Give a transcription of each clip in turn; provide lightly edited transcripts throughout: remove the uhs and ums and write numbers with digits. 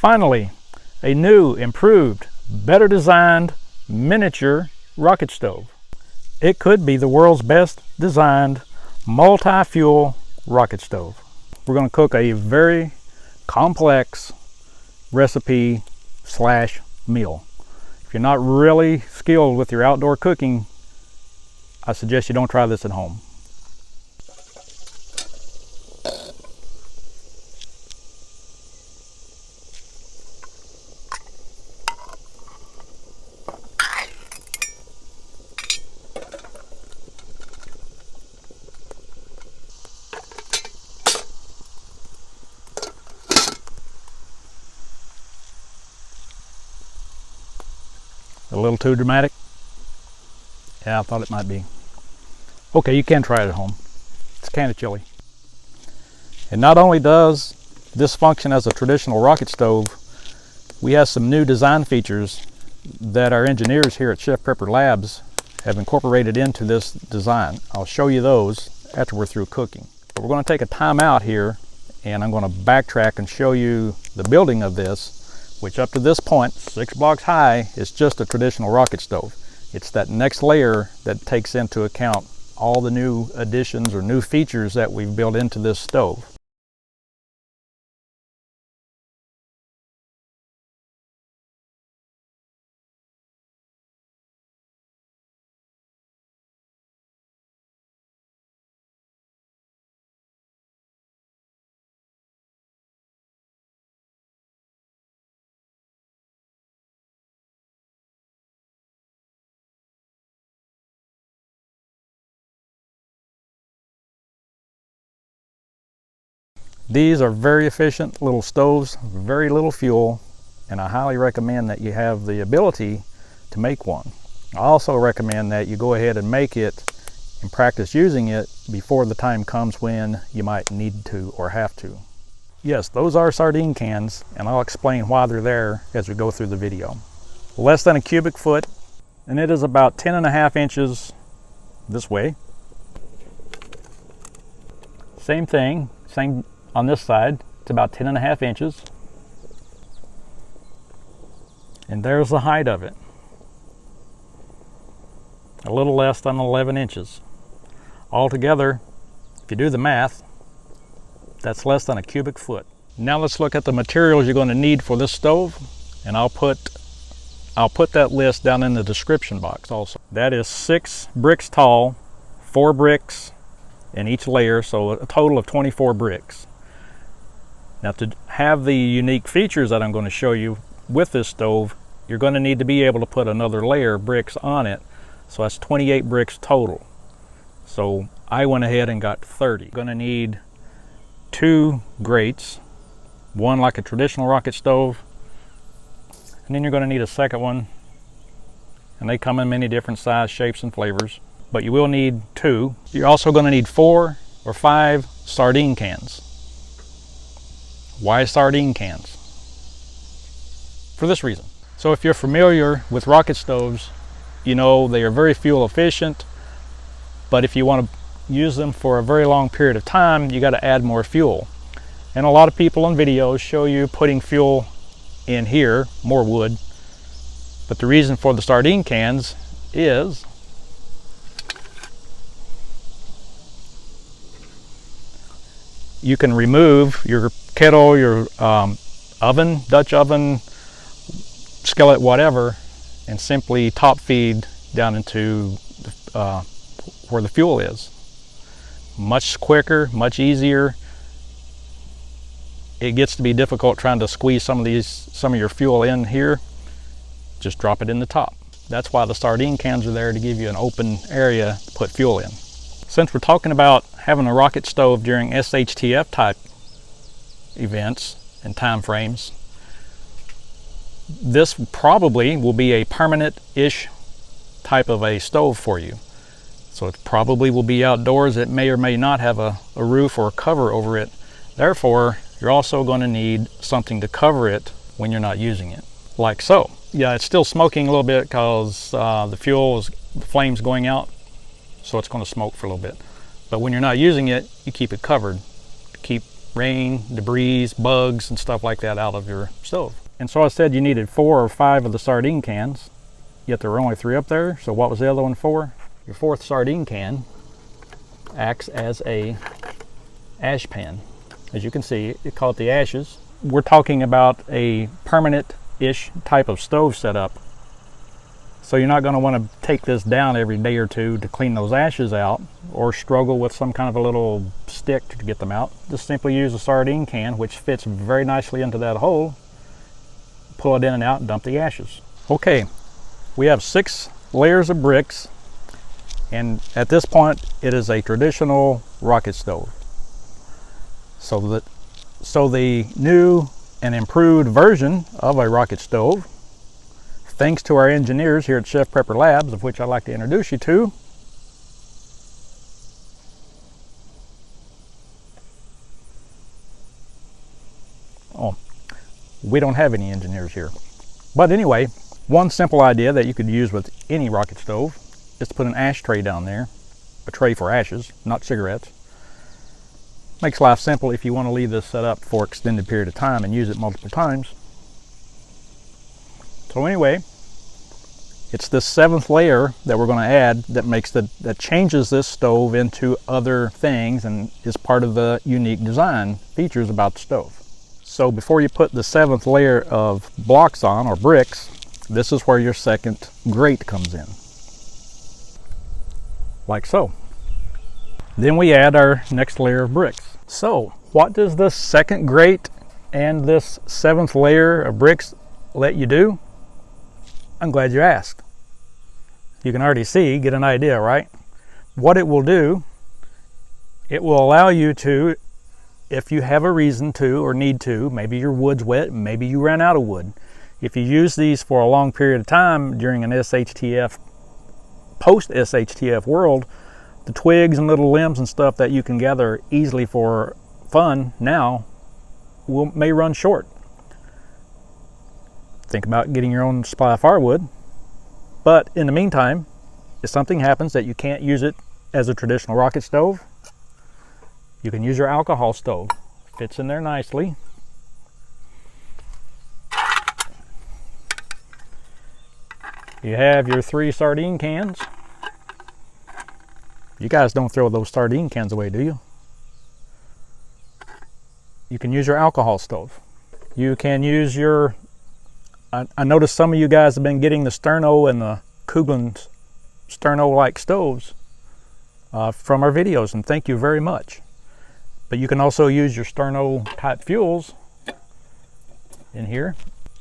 Finally, a new, improved, better designed, miniature rocket stove. It could be the world's best designed multi-fuel rocket stove. We're going to cook a very complex recipe slash meal. If you're not really skilled with your outdoor cooking, I suggest you don't try this at home. A little too dramatic? Yeah, I thought it might be. Okay, you can try it at home. It's kind of chilly. And not only does this function as a traditional rocket stove, we have some new design features that our engineers here at Chef Prepper Labs have incorporated into this design. I'll show you those after we're through cooking. But we're going to take a time out here, and I'm going to backtrack and show you the building of this, which up to this point, 6 blocks high, is just a traditional rocket stove. It's that next layer that takes into account all the new additions or new features that we've built into this stove. These are very efficient little stoves, very little fuel, and I highly recommend that you have the ability to make one. I also recommend that you go ahead and make it and practice using it before the time comes when you might need to or have to. Yes, those are sardine cans, and I'll explain why they're there as we go through the video. Less than a cubic foot, and it is about 10.5 inches this way. Same thing, same on this side, it's about 10.5 inches. And there's the height of it. A little less than 11 inches. Altogether, if you do the math, that's less than a cubic foot. Now let's look at the materials you're going to need for this stove, and I'll put that list down in the description box also. That is 6 bricks tall, 4 bricks in each layer, so a total of 24 bricks. Now, to have the unique features that I'm going to show you with this stove, you're going to need to be able to put another layer of bricks on it. So that's 28 bricks total. So I went ahead and got 30. You're going to need 2 grates, one like a traditional rocket stove, and then you're going to need a second one. And they come in many different sizes, shapes, and flavors. But you will need 2. You're also going to need 4 or 5 sardine cans. Why sardine cans? For this reason. So if you're familiar with rocket stoves, you know they are very fuel efficient, but if you want to use them for a very long period of time, you got to add more fuel. And a lot of people on videos show you putting fuel in here, more wood, but the reason for the sardine cans is you can remove your kettle, your oven, Dutch oven, skillet, whatever, and simply top feed down into where the fuel is. Much quicker, much easier. It gets to be difficult trying to squeeze some of your fuel in here. Just drop it in the top. That's why the sardine cans are there, to give you an open area to put fuel in. Since we're talking about having a rocket stove during SHTF type events and time frames, this probably will be a permanent-ish type of a stove for you. So it probably will be outdoors. It may or may not have a roof or a cover over it. Therefore, you're also going to need something to cover it when you're not using it, like so. Yeah, it's still smoking a little bit because the flame's going out, so it's going to smoke for a little bit. But when you're not using it, you keep it covered to keep rain, debris, bugs, and stuff like that out of your stove. And so I said you needed 4 or 5 of the sardine cans, yet there were only 3 up there. So what was the other one for? Your 4th sardine can acts as a ash pan. As you can see, it call it the ashes. We're talking about a permanent-ish type of stove setup. So you're not going to want to take this down every day or two to clean those ashes out, or struggle with some kind of a little stick to get them out. Just simply use a sardine can, which fits very nicely into that hole. Pull it in and out and dump the ashes. Okay, we have 6 layers of bricks, and at this point it is a traditional rocket stove. So the new and improved version of a rocket stove, thanks to our engineers here at Chef Prepper Labs, of which I'd like to introduce you to. Oh, we don't have any engineers here. But anyway, one simple idea that you could use with any rocket stove is to put an ashtray down there, a tray for ashes, not cigarettes. Makes life simple if you want to leave this set up for an extended period of time and use it multiple times. So anyway, it's this 7th layer that we're going to add that changes this stove into other things and is part of the unique design features about the stove. So before you put the 7th layer of blocks on, or bricks, this is where your second grate comes in. Like so. Then we add our next layer of bricks. So what does this second grate and this 7th layer of bricks let you do? I'm glad you asked. You can already see, get an idea, right? What it will do, it will allow you to, if you have a reason to or need to, maybe your wood's wet, maybe you ran out of wood. If you use these for a long period of time during an SHTF, post-SHTF world, the twigs and little limbs and stuff that you can gather easily for fun now may run short. Think about getting your own supply of firewood. But in the meantime, if something happens that you can't use it as a traditional rocket stove, you can use your alcohol stove. Fits in there nicely. You have your 3 sardine cans. You guys don't throw those sardine cans away, do you? You can use your alcohol stove. You can use your, I noticed some of you guys have been getting the Sterno and the Kugel's Sterno-like stoves from our videos, and thank you very much. But you can also use your Sterno type fuels in here,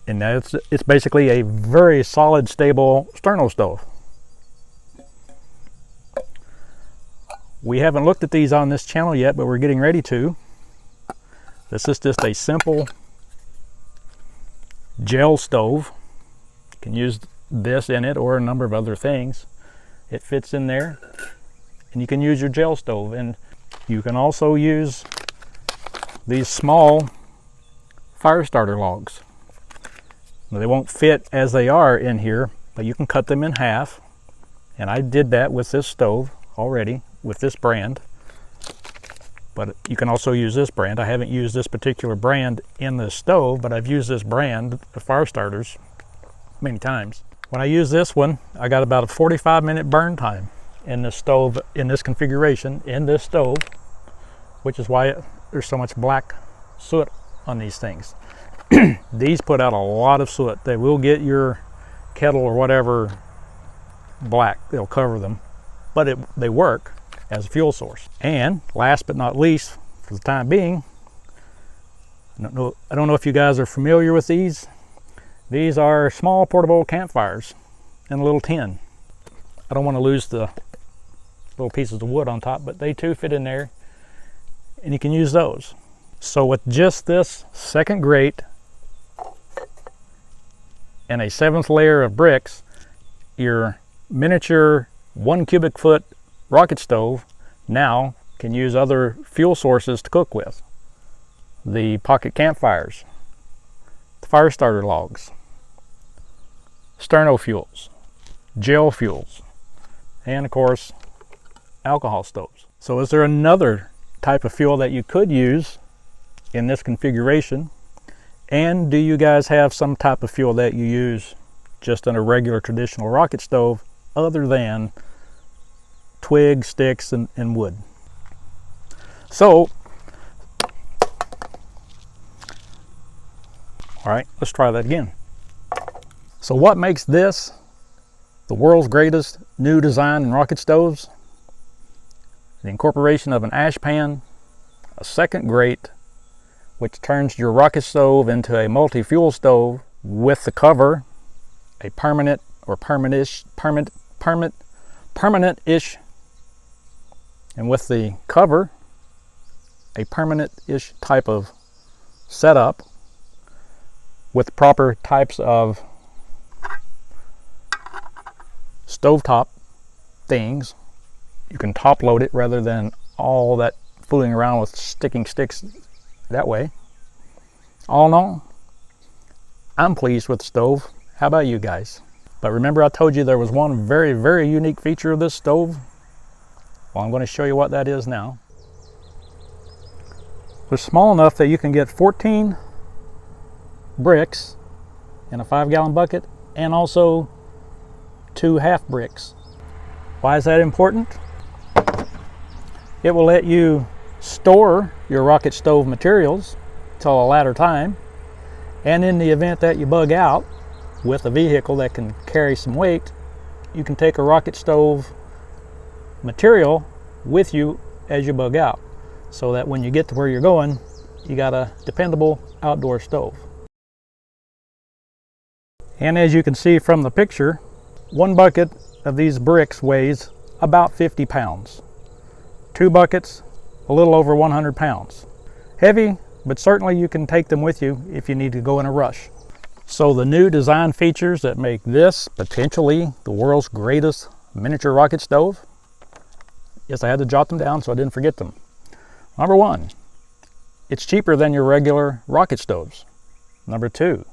and it's basically a very solid, stable Sterno stove. We haven't looked at these on this channel yet, but we're getting ready to. This is just a simple gel stove. You can use this in it or a number of other things. It fits in there, and you can use your gel stove. And you can also use these small fire starter logs. Now, they won't fit as they are in here, but you can cut them in half. And I did that with this stove already, with this brand. But you can also use this brand. I haven't used this particular brand in this stove, but I've used this brand of fire starters many times. When I use this one, I got about a 45-minute burn time in this stove, in this configuration, in this stove, which is why there's so much black soot on these things. These put out a lot of soot. They will get your kettle or whatever black. They'll cover them, but they work as a fuel source. And last but not least, for the time being, I don't know if you guys are familiar with these. These are small portable campfires in a little tin. I don't want to lose the little pieces of wood on top, but they too fit in there, and you can use those. So with just this second grate and a 7th layer of bricks, your miniature 1 cubic foot rocket stove now can use other fuel sources to cook with. The pocket campfires, the fire starter logs, Sterno fuels, gel fuels, and of course alcohol stoves. So is there another type of fuel that you could use in this configuration? And do you guys have some type of fuel that you use just in a regular traditional rocket stove other than twigs, sticks, and wood? So, all right, let's try that again. So what makes this the world's greatest new design in rocket stoves? The incorporation of an ash pan, a second grate, which turns your rocket stove into a multi-fuel stove with the cover, a permanent or permanent-ish, and with the cover, a permanent-ish type of setup with proper types of stovetop things. You can top load it rather than all that fooling around with sticking sticks that way. All in all, I'm pleased with the stove. How about you guys? But remember I told you there was one very, very unique feature of this stove? Well, I'm going to show you what that is now. It's small enough that you can get 14 bricks in a 5-gallon bucket and also 2 half bricks. Why is that important? It will let you store your rocket stove materials till a later time, and in the event that you bug out with a vehicle that can carry some weight, you can take a rocket stove material with you as you bug out, so that when you get to where you're going, you got a dependable outdoor stove. And as you can see from the picture, one bucket of these bricks weighs about 50 pounds. 2 buckets, a little over 100 pounds. Heavy, but certainly you can take them with you if you need to go in a rush. So the new design features that make this potentially the world's greatest miniature rocket stove, yes, I had to jot them down so I didn't forget them. Number 1, it's cheaper than your regular rocket stoves. Number 2,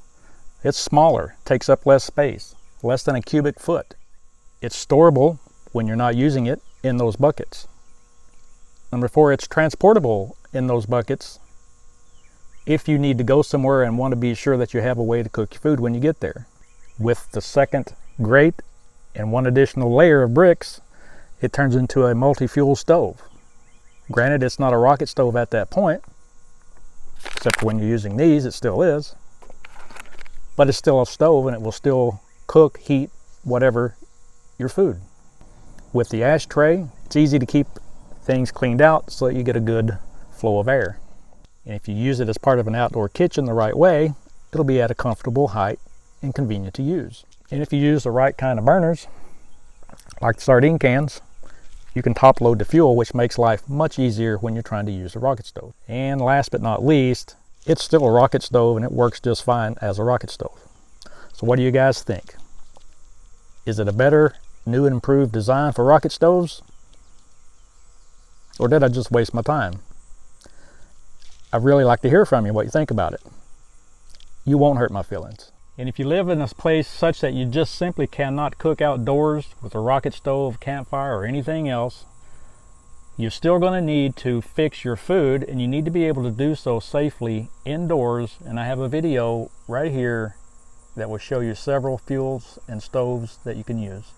it's smaller, takes up less space, less than a cubic foot. It's storable when you're not using it in those buckets. Number 4, it's transportable in those buckets if you need to go somewhere and want to be sure that you have a way to cook your food when you get there. With the second grate and 1 additional layer of bricks, it turns into a multi-fuel stove. Granted, it's not a rocket stove at that point, except for when you're using these, it still is. But it's still a stove and it will still cook, heat, whatever, your food. With the ashtray, it's easy to keep things cleaned out so that you get a good flow of air. And if you use it as part of an outdoor kitchen the right way, it'll be at a comfortable height and convenient to use. And if you use the right kind of burners, like the sardine cans, you can top load the fuel, which makes life much easier when you're trying to use a rocket stove. And last but not least, it's still a rocket stove and it works just fine as a rocket stove. So what do you guys think? Is it a better, new and improved design for rocket stoves? Or did I just waste my time? I'd really like to hear from you what you think about it. You won't hurt my feelings. And if you live in a place such that you just simply cannot cook outdoors with a rocket stove, campfire, or anything else, you're still going to need to fix your food, and you need to be able to do so safely indoors. And I have a video right here that will show you several fuels and stoves that you can use.